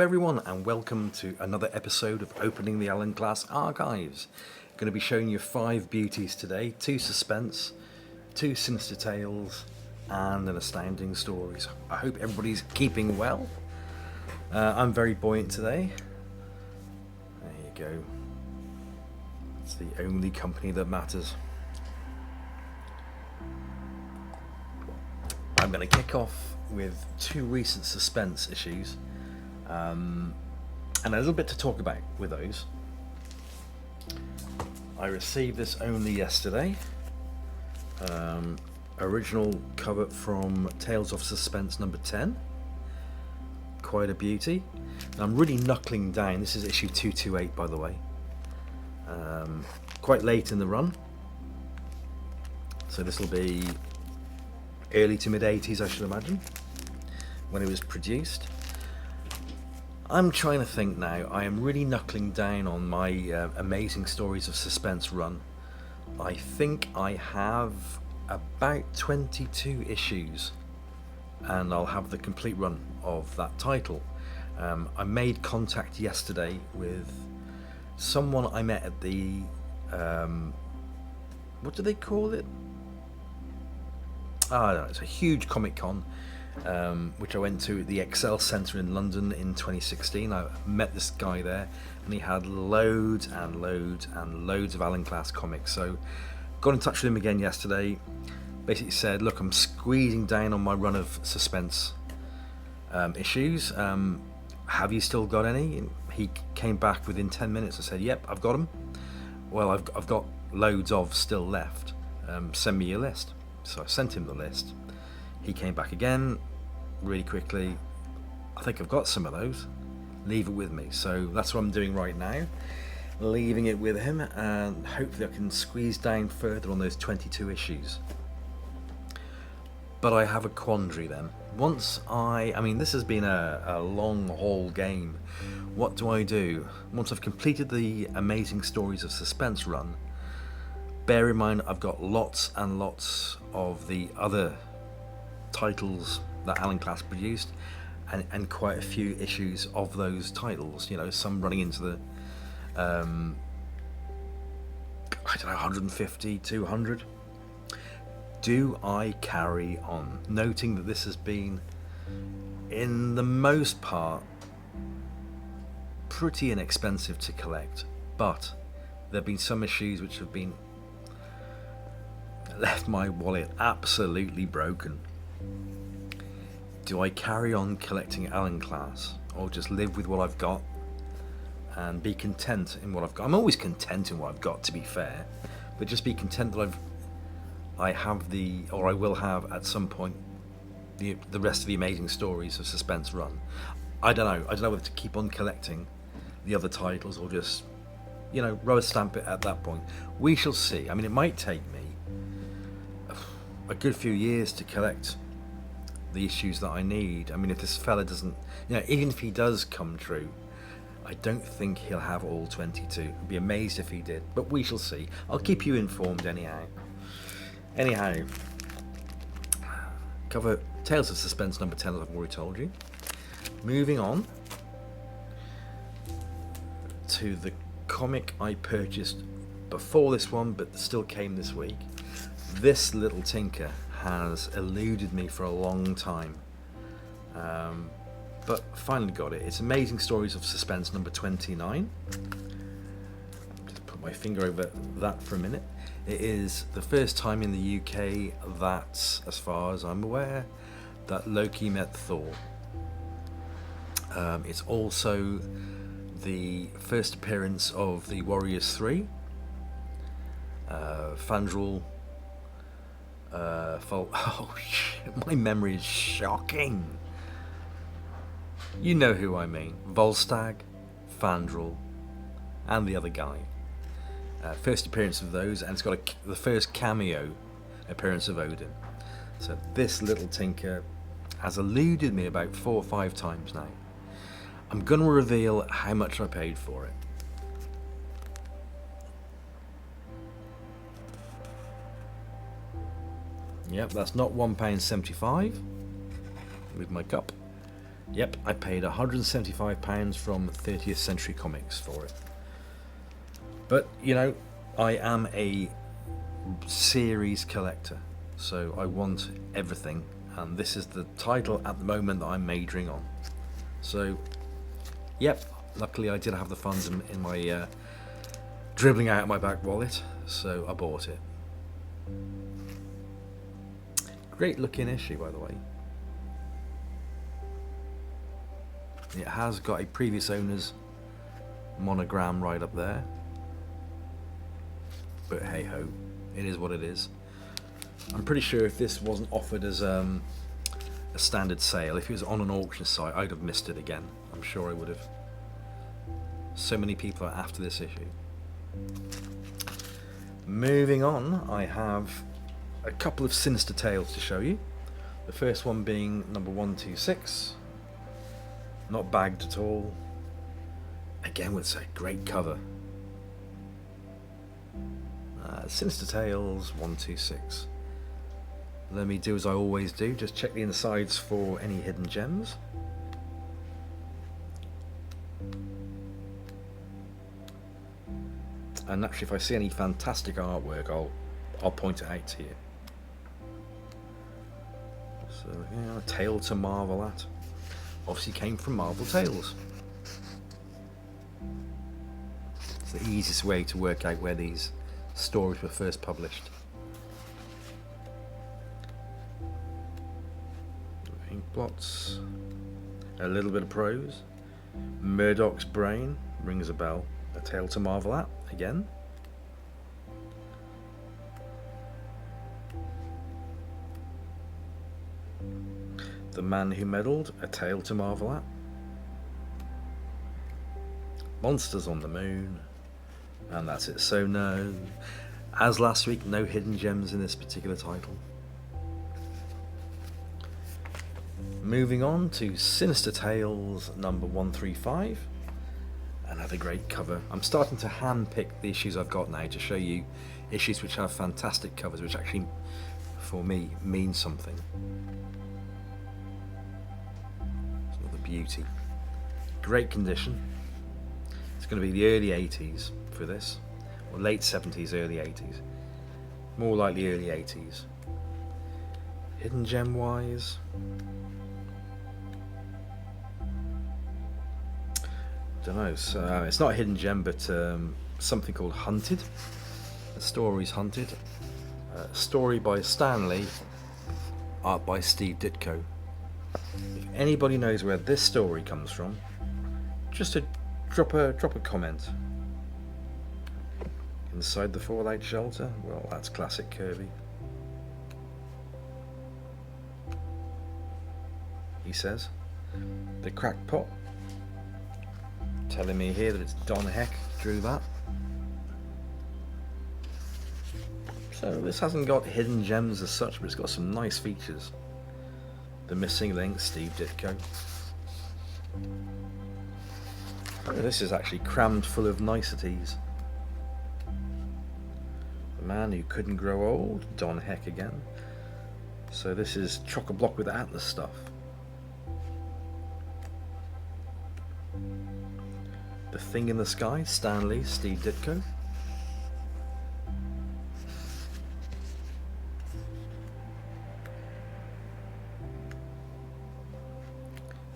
everyone, and welcome to another episode of Opening the Alan Glass Archives. Going to be showing you 5 beauties today, 2 suspense, 2 sinister tales, and an astounding stories. I hope everybody's keeping well. I'm very buoyant today. There you go. It's the only company that matters. I'm going to kick off with 2 recent suspense issues. And a little bit to talk about with those. I received this only yesterday. Original cover from Tales of Suspense number 10. Quite a beauty. I'm really knuckling down. This is issue 228, by the way. Quite late in the run. So this will be early to mid 80s, I should imagine, when it was produced. I'm trying to think now. I am really knuckling down on my Amazing Stories of Suspense run. I think I have about 22 issues, and I'll have the complete run of that title. I made contact yesterday with someone I met at the what do they call it? I don't know, it's a huge Comic Con, which I went to at the Excel Centre in London in 2016. I met this guy there, and he had loads and loads and loads of Alan Glass comics. So got in touch with him again yesterday. Basically said, look, I'm squeezing down on my run of suspense issues. Have you still got any? And he came back within 10 minutes and said, yep, I've got them. Well, I've got loads of still left. Send me your list. So I sent him the list. He came back again really quickly. I think I've got some of those. Leave it with me. So that's what I'm doing right now. Leaving it with him, and hopefully I can squeeze down further on those 22 issues. But I have a quandary then. Once I mean, this has been a long haul game. What do I do? Once I've completed the Amazing Stories of Suspense run, bear in mind I've got lots and lots of the other titles that Alan Glass produced, and quite a few issues of those titles, you know, some running into the I don't know, 150, 200. Do I carry on? Noting that this has been, in the most part, pretty inexpensive to collect, but there have been some issues which have been left my wallet absolutely broken. Do I carry on collecting Alan Glass, or just live with what I've got and be content in what I've got? I'm always content in what I've got, to be fair, but just be content that I have I will have at some point the rest of the Amazing Stories of Suspense run. I don't know whether to keep on collecting the other titles or just, you know, rubber stamp it at that point. We shall see. I mean, it might take me a good few years to collect the issues that I need. I mean, if this fella doesn't, you know, even if he does come true, I don't think he'll have all 22. I'd be amazed if he did, but we shall see. I'll keep you informed anyhow. Cover Tales of Suspense number 10, as I've already told you. Moving on to the comic I purchased before this one, but still came this week. This little tinker has eluded me for a long time, but finally got it. It's Amazing Stories of Suspense number 29. Just put my finger over that for a minute. It is the first time in the UK that, as far as I'm aware, that Loki met Thor. It's also the first appearance of the Warriors 3. Fandral. Oh shit, my memory is shocking. You know who I mean. Volstagg, Fandral, and the other guy. First appearance of those, and it's got the first cameo appearance of Odin. So this little tinker has eluded me about 4 or 5 times now. I'm going to reveal how much I paid for it. Yep, that's not £1.75 with my cup. Yep, I paid £175 from 30th Century Comics for it. But, you know, I am a series collector, so I want everything, and this is the title at the moment that I'm majoring on. So, yep, luckily I did have the funds in my dribbling out of my back wallet, so I bought it. Great looking issue, by the way. It has got a previous owner's monogram right up there, but hey ho, it is what it is. I'm pretty sure if this wasn't offered as a standard sale, if it was on an auction site, I'd have missed it again. I'm sure I would have. So many people are after this issue. Moving on, I have a couple of Sinister Tales to show you. The first one being number 126. Not bagged at all. Again with a great cover. Sinister Tales 126. Let me do as I always do, just check the insides for any hidden gems. And naturally, if I see any fantastic artwork, I'll point it out to you. So, yeah, a tale to marvel at. Obviously came from Marvel Tales. It's the easiest way to work out where these stories were first published. Ink blots. A little bit of prose. Murdoch's Brain rings a bell. A tale to marvel at again. The Man Who Meddled, a tale to marvel at. Monsters on the Moon, and that's it. So no, as last week, no hidden gems in this particular title. Moving on to Sinister Tales number 135. Another great cover. I'm starting to hand-pick the issues I've got now to show you issues which have fantastic covers, which actually, for me, mean something. It's another beauty. Great condition. It's going to be the early 80s for this, or late 70s, early 80s. More likely early 80s. Hidden gem-wise, don't know. So it's not a hidden gem, but something called Hunted. The story's Hunted. Story by Stan Lee, art by Steve Ditko. If anybody knows where this story comes from, just to drop a comment. Inside the fallout shelter. Well, that's classic Kirby. He says. The Crackpot. Telling me here that it's Don Heck drew that. So this hasn't got hidden gems as such, but it's got some nice features. The Missing Link, Steve Ditko. Oh, this is actually crammed full of niceties. The Man Who Couldn't Grow Old, Don Heck again. So this is chock-a-block with Atlas stuff. The Thing in the Sky, Stan Lee, Steve Ditko.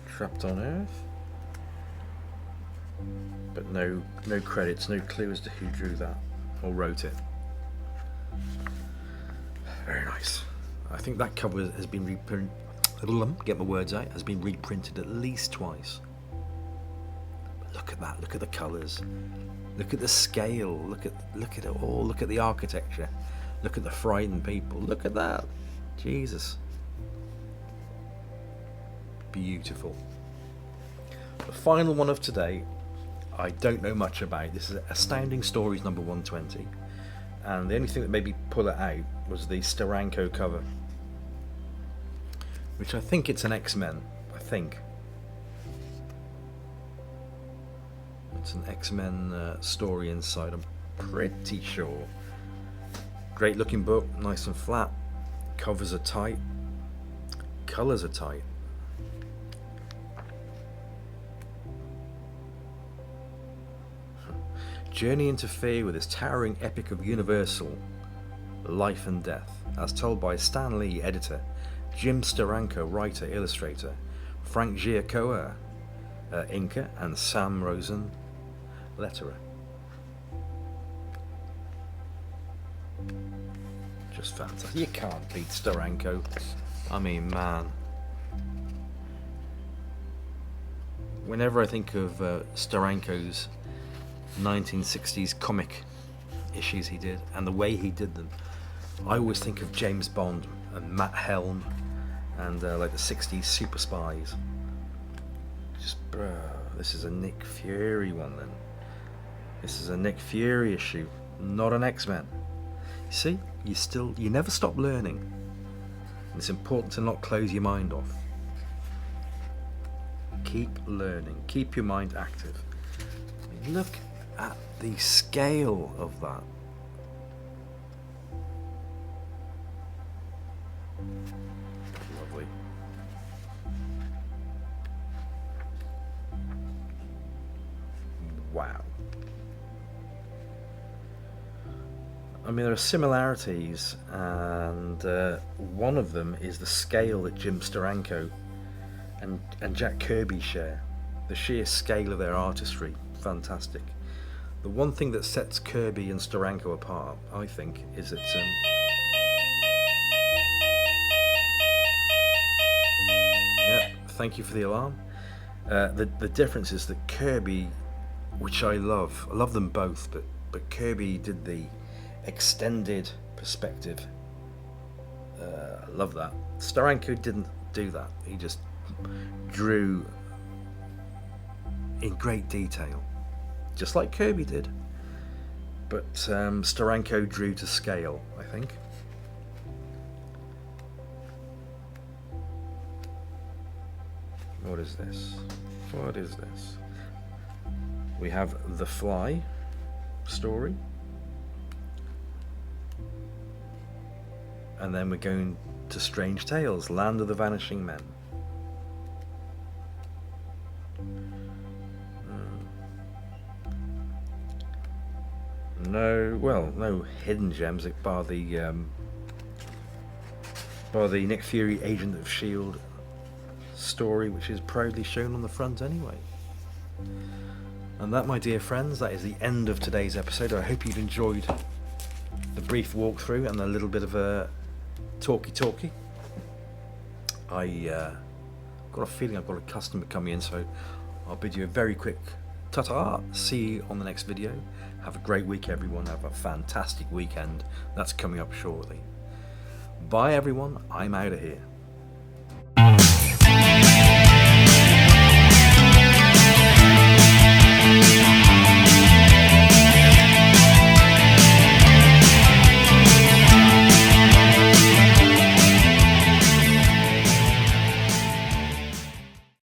Trapped on Earth. But no credits, no clue as to who drew that or wrote it. Very nice. I think that cover has been reprinted. Get my words out. Has been reprinted at least twice. Look at that, look at the colours, look at the scale, look at it all, look at the architecture, look at the frightened people, look at that, Jesus. Beautiful. The final one of today, I don't know much about. This is Astounding Stories number 120, and the only thing that made me pull it out was the Steranko cover, which I think it's an X-Men, I think. It's an X-Men story inside, I'm pretty sure. Great looking book, nice and flat. Covers are tight. Colours are tight. Journey into fear with this towering epic of universal life and death, as told by Stan Lee, editor, Jim Steranko, writer, illustrator, Frank Giacoa, inker, and Sam Rosen, letterer. Just fantastic. You can't beat Steranko. I mean, man. Whenever I think of Steranko's 1960s comic issues he did, and the way he did them, I always think of James Bond and Matt Helm and like the 60s super spies. Just, this is a Nick Fury one then. This is a Nick Fury issue, not an X-Men. You see, you never stop learning. And it's important to not close your mind off. Keep learning, keep your mind active. I mean, look at the scale of that. Lovely. Wow. I mean, there are similarities, and one of them is the scale that Jim Steranko and Jack Kirby share. The sheer scale of their artistry, fantastic. The one thing that sets Kirby and Steranko apart, I think, is that yeah, thank you for the alarm. The difference is that Kirby, which I love them both, but Kirby did the extended perspective. I love that. Steranko didn't do that. He just drew in great detail, just like Kirby did. But Steranko drew to scale, I think. What is this? What is this? We have the Fly story. And then we're going to Strange Tales, Land of the Vanishing Men. No hidden gems bar the Nick Fury Agent of S.H.I.E.L.D. story, which is proudly shown on the front anyway. And that, my dear friends, that is the end of today's episode. I hope you've enjoyed the brief walkthrough and a little bit of a talky. I got a feeling I've got a customer coming in, so I'll bid you a very quick ta-ta. See you on the next video. Have a great week, everyone. Have a fantastic weekend. That's coming up shortly. Bye, everyone. I'm out of here.